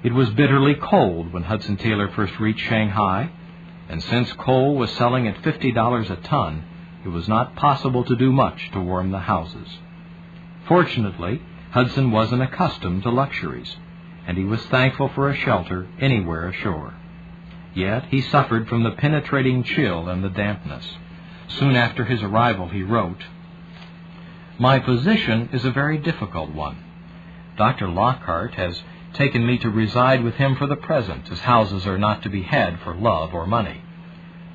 It was bitterly cold when Hudson Taylor first reached Shanghai, and since coal was selling at $50 a ton, it was not possible to do much to warm the houses. Fortunately, Hudson wasn't accustomed to luxuries, and he was thankful for a shelter anywhere ashore. Yet he suffered from the penetrating chill and the dampness. Soon after his arrival he wrote, "My position is a very difficult one. Dr. Lockhart has taken me to reside with him for the present, as houses are not to be had for love or money.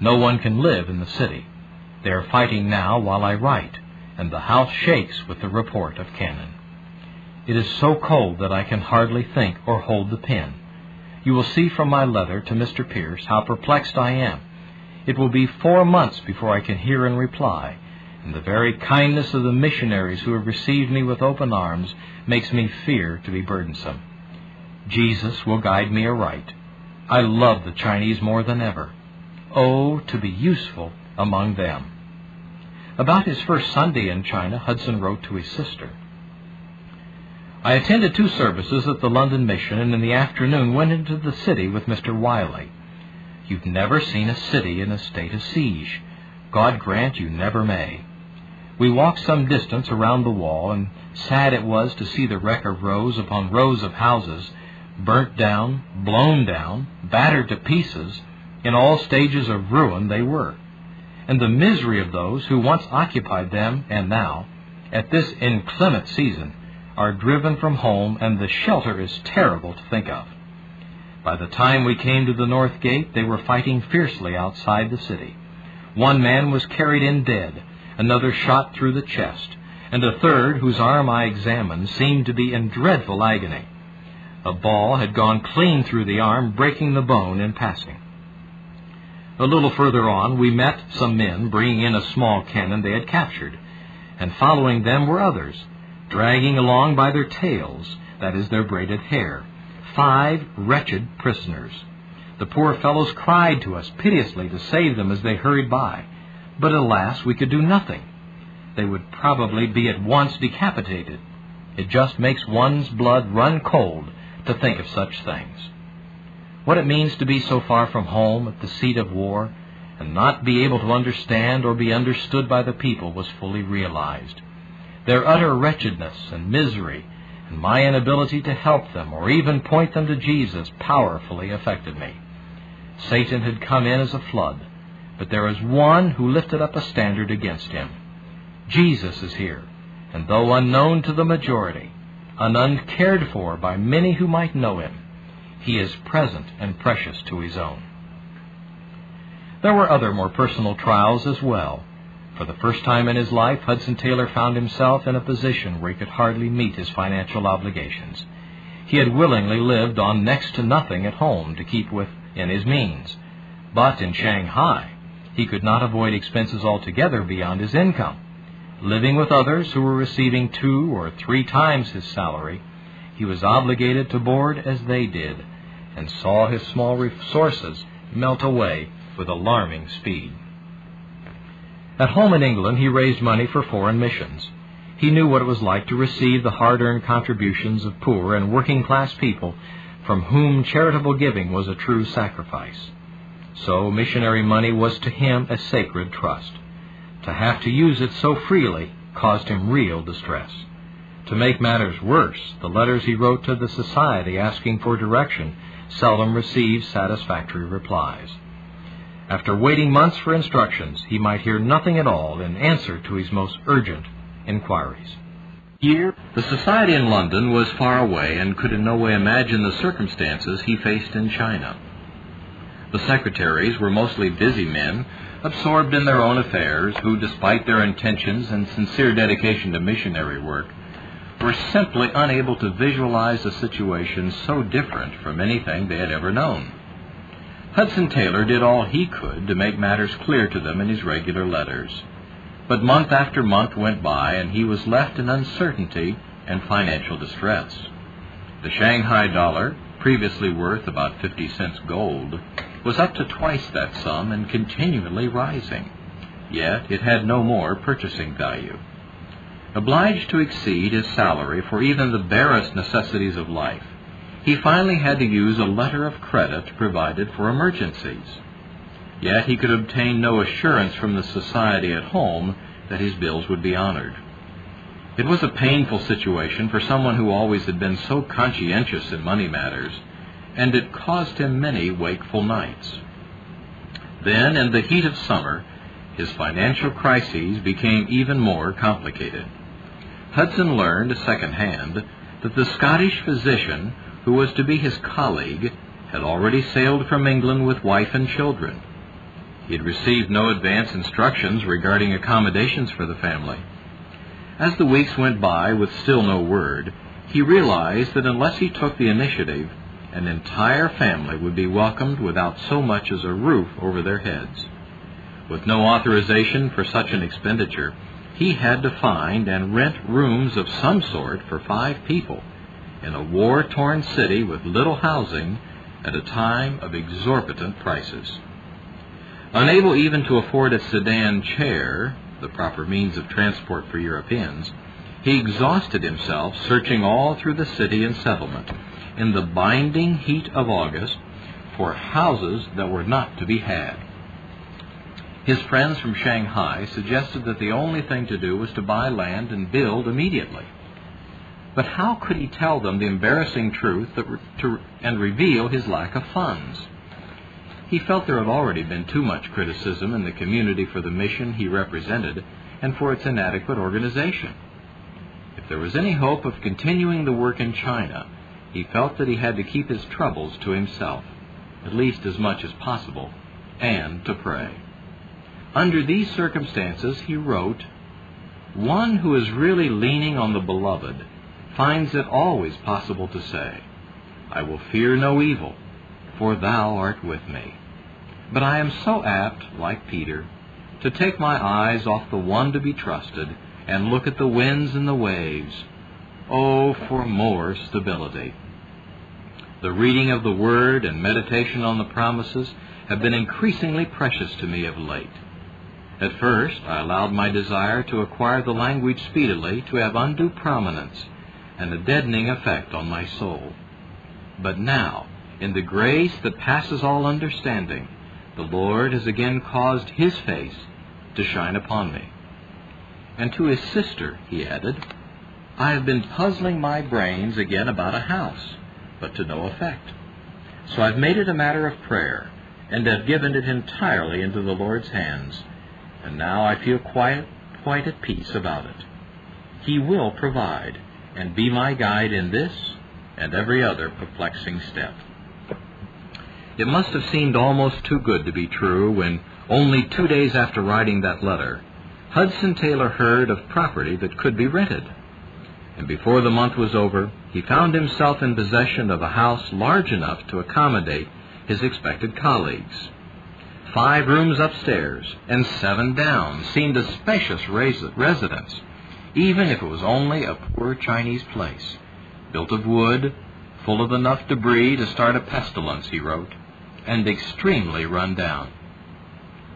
No one can live in the city. They are fighting now while I write, and the house shakes with the report of cannon. It is so cold that I can hardly think or hold the pen. You will see from my letter to Mr. Pierce how perplexed I am. It will be 4 months before I can hear and reply, and the very kindness of the missionaries who have received me with open arms makes me fear to be burdensome. Jesus will guide me aright. I love the Chinese more than ever. Oh, to be useful among them." About his first Sunday in China, Hudson wrote to his sister, "I attended 2 services at the London Mission, and in the afternoon went into the city with Mr. Wiley. You've never seen a city in a state of siege. God grant you never may. We walked some distance around the wall, and sad it was to see the wreck of rows upon rows of houses, burnt down, blown down, battered to pieces. In all stages of ruin they were. And the misery of those who once occupied them, and now, at this inclement season, are driven from home, and the shelter is terrible to think of. By the time we came to the North Gate, they were fighting fiercely outside the city. One man was carried in dead, another shot through the chest, and a third, whose arm I examined, seemed to be in dreadful agony. A ball had gone clean through the arm, breaking the bone in passing. A little further on, we met some men bringing in a small cannon they had captured, and following them were others, dragging along by their tails, that is, their braided hair, 5 wretched prisoners. The poor fellows cried to us piteously to save them as they hurried by, but alas, we could do nothing. They would probably be at once decapitated. It just makes one's blood run cold to think of such things. What it means to be so far from home at the seat of war, and not be able to understand or be understood by the people, was fully realized. Their utter wretchedness and misery, and my inability to help them or even point them to Jesus, powerfully affected me. Satan had come in as a flood, but there is one who lifted up a standard against him. Jesus is here, and though unknown to the majority, and uncared for by many who might know him, he is present and precious to his own. There were other more personal trials as well. For the first time in his life, Hudson Taylor found himself in a position where he could hardly meet his financial obligations. He had willingly lived on next to nothing at home to keep within his means, but in Shanghai he could not avoid expenses altogether beyond his income. Living with others who were receiving 2 or 3 times his salary, he was obligated to board as they did, and saw his small resources melt away with alarming speed. At home in England, he raised money for foreign missions. He knew what it was like to receive the hard-earned contributions of poor and working-class people from whom charitable giving was a true sacrifice. So missionary money was to him a sacred trust. To have to use it so freely caused him real distress. To make matters worse, the letters he wrote to the society asking for direction seldom received satisfactory replies. After waiting months for instructions, he might hear nothing at all in answer to his most urgent inquiries. Here, the society in London was far away and could in no way imagine the circumstances he faced in China. The secretaries were mostly busy men, absorbed in their own affairs, who, despite their intentions and sincere dedication to missionary work, were simply unable to visualize a situation so different from anything they had ever known. Hudson Taylor did all he could to make matters clear to them in his regular letters. But month after month went by, and he was left in uncertainty and financial distress. The Shanghai dollar, previously worth about 50 cents gold, was up to twice that sum and continually rising. Yet it had no more purchasing value. Obliged to exceed his salary for even the barest necessities of life, he finally had to use a letter of credit provided for emergencies. Yet he could obtain no assurance from the society at home that his bills would be honored. It was a painful situation for someone who always had been so conscientious in money matters, and it caused him many wakeful nights. Then, in the heat of summer, his financial crises became even more complicated. Hudson learned secondhand that the Scottish physician who was to be his colleague had already sailed from England with wife and children. He had received no advance instructions regarding accommodations for the family. As the weeks went by with still no word, he realized that unless he took the initiative, an entire family would be welcomed without so much as a roof over their heads. With no authorization for such an expenditure, he had to find and rent rooms of some sort for 5 people in a war-torn city with little housing at a time of exorbitant prices. Unable even to afford a sedan chair, the proper means of transport for Europeans, he exhausted himself searching all through the city and settlement in the binding heat of August for houses that were not to be had. His friends from Shanghai suggested that the only thing to do was to buy land and build immediately. But how could he tell them the embarrassing truth and reveal his lack of funds? He felt there had already been too much criticism in the community for the mission he represented and for its inadequate organization. If there was any hope of continuing the work in China, he felt that he had to keep his troubles to himself, at least as much as possible, and to pray. Under these circumstances, he wrote, "One who is really leaning on the Beloved finds it always possible to say, 'I will fear no evil, for thou art with me.' But I am so apt, like Peter, to take my eyes off the one to be trusted and look at the winds and the waves. Oh, for more stability." The reading of the Word and meditation on the promises have been increasingly precious to me of late. At first, I allowed my desire to acquire the language speedily to have undue prominence and a deadening effect on my soul. But now, in the grace that passes all understanding, the Lord has again caused His face to shine upon me. And to his sister, he added, "I have been puzzling my brains again about a house, but to no effect. So I've made it a matter of prayer, and have given it entirely into the Lord's hands, and now I feel quite at peace about it. He will provide, and be my guide in this and every other perplexing step." It must have seemed almost too good to be true when, only 2 days after writing that letter, Hudson Taylor heard of property that could be rented. And before the month was over, he found himself in possession of a house large enough to accommodate his expected colleagues. 5 rooms upstairs and 7 down seemed a spacious residence, even if it was only a poor Chinese place, built of wood, full of enough debris to start a pestilence, he wrote, and extremely run down.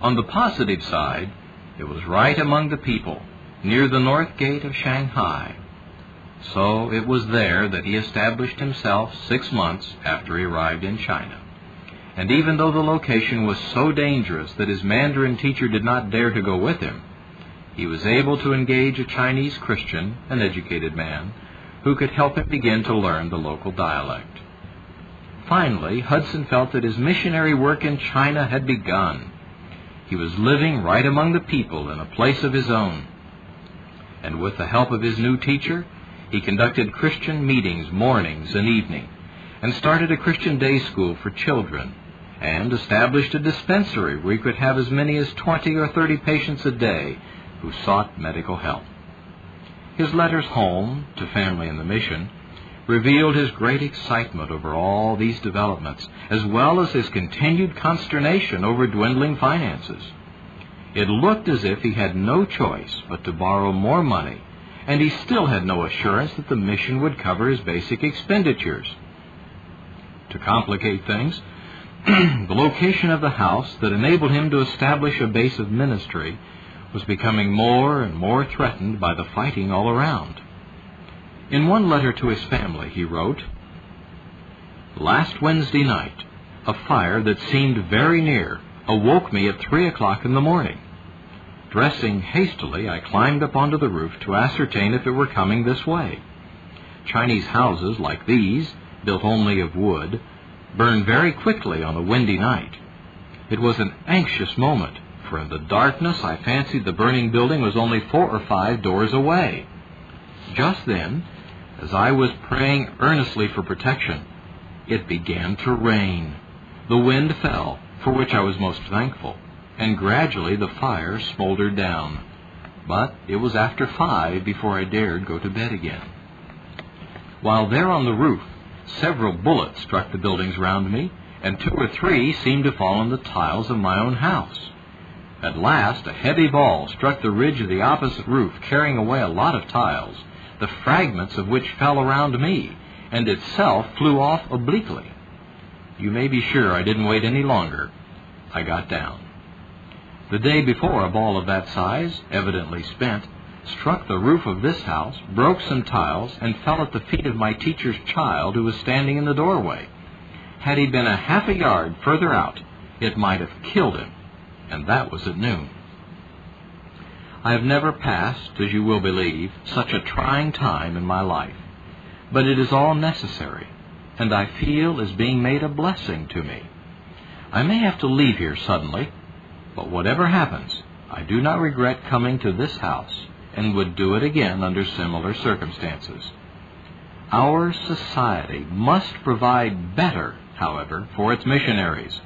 On the positive side, it was right among the people, near the north gate of Shanghai. So it was there that he established himself 6 months after he arrived in China. And even though the location was so dangerous that his Mandarin teacher did not dare to go with him, he was able to engage a Chinese Christian, an educated man, who could help him begin to learn the local dialect. Finally, Hudson felt that his missionary work in China had begun. He was living right among the people in a place of his own. And with the help of his new teacher, he conducted Christian meetings mornings and evening, and started a Christian day school for children, and established a dispensary where he could have as many as 20 or 30 patients a day who sought medical help. His letters home, to family and the mission, revealed his great excitement over all these developments, as well as his continued consternation over dwindling finances. It looked as if he had no choice but to borrow more money, and he still had no assurance that the mission would cover his basic expenditures. To complicate things, the location of the house that enabled him to establish a base of ministry was becoming more and more threatened by the fighting all around. In one letter to his family, he wrote, Last Wednesday night, a fire that seemed very near awoke me at 3 o'clock in the morning. Dressing hastily, I climbed up onto the roof to ascertain if it were coming this way. Chinese houses like these, built only of wood, burn very quickly on a windy night. It was an anxious moment, for in the darkness I fancied the burning building was only 4 or 5 doors away. Just then, as I was praying earnestly for protection, it began to rain. The wind fell, for which I was most thankful, and gradually the fire smoldered down. But it was after 5 before I dared go to bed again. While there on the roof, several bullets struck the buildings round me, and 2 or 3 seemed to fall on the tiles of my own house. At last, a heavy ball struck the ridge of the opposite roof, carrying away a lot of tiles, the fragments of which fell around me, and itself flew off obliquely. You may be sure I didn't wait any longer. I got down. The day before, a ball of that size, evidently spent, struck the roof of this house, broke some tiles, and fell at the feet of my teacher's child, who was standing in the doorway. Had he been a half a yard further out, it might have killed him, and that was at noon. I have never passed, as you will believe, such a trying time in my life, but it is all necessary, and I feel as being made a blessing to me. I may have to leave here suddenly, but whatever happens, I do not regret coming to this house, and would do it again under similar circumstances. Our society must provide better, however, for its missionaries.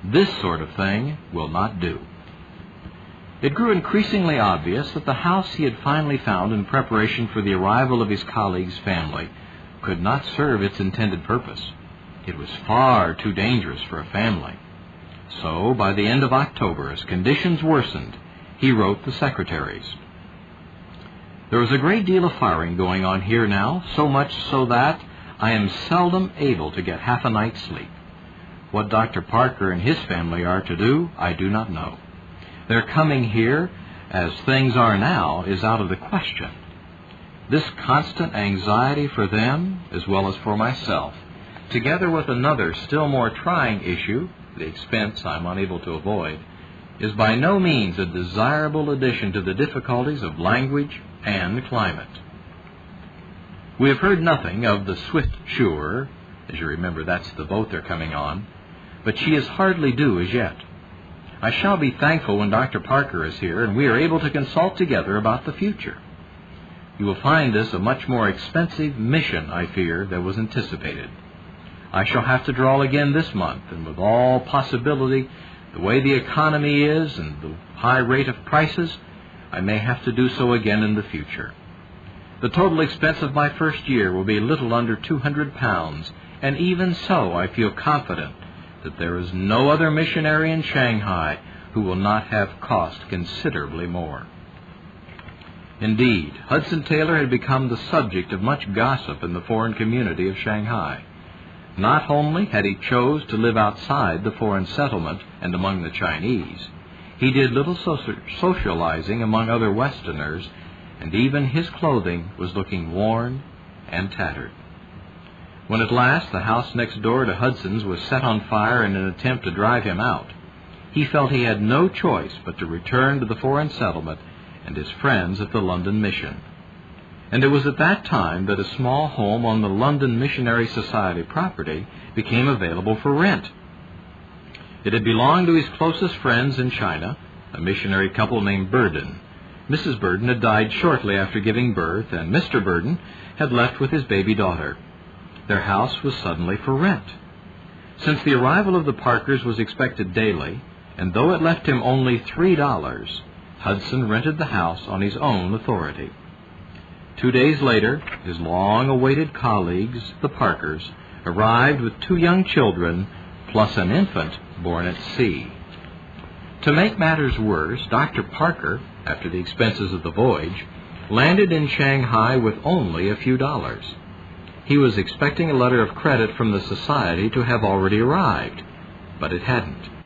This sort of thing will not do. It grew increasingly obvious that the house he had finally found in preparation for the arrival of his colleague's family could not serve its intended purpose. It was far too dangerous for a family. So, by the end of October, as conditions worsened, he wrote the secretaries. There is a great deal of firing going on here now, so much so that I am seldom able to get half a night's sleep. What Dr. Parker and his family are to do, I do not know. Their coming here, as things are now, is out of the question. This constant anxiety for them, as well as for myself, together with another still more trying issue, the expense I am unable to avoid, is by no means a desirable addition to the difficulties of language and climate. We have heard nothing of the Swift Sure, as you remember that's the boat they're coming on, but she is hardly due as yet. I shall be thankful when Dr. Parker is here and we are able to consult together about the future. You will find this a much more expensive mission, I fear, than was anticipated. I shall have to draw again this month, and with all possibility, the way the economy is and the high rate of prices, I may have to do so again in the future. The total expense of my first year will be a little under £200, and even so I feel confident that there is no other missionary in Shanghai who will not have cost considerably more. Indeed, Hudson Taylor had become the subject of much gossip in the foreign community of Shanghai. Not only had he chose to live outside the foreign settlement and among the Chinese, he did little socializing among other Westerners, and even his clothing was looking worn and tattered. When at last the house next door to Hudson's was set on fire in an attempt to drive him out, he felt he had no choice but to return to the foreign settlement and his friends at the London Mission. And it was at that time that a small home on the London Missionary Society property became available for rent. It had belonged to his closest friends in China, a missionary couple named Burden. Mrs. Burden had died shortly after giving birth, and Mr. Burden had left with his baby daughter. Their house was suddenly for rent. Since the arrival of the Parkers was expected daily, and though it left him only $3, Hudson rented the house on his own authority. 2 days later, his long-awaited colleagues, the Parkers, arrived with 2 young children, plus an infant born at sea. To make matters worse, Dr. Parker, after the expenses of the voyage, landed in Shanghai with only a few dollars. He was expecting a letter of credit from the society to have already arrived, but it hadn't.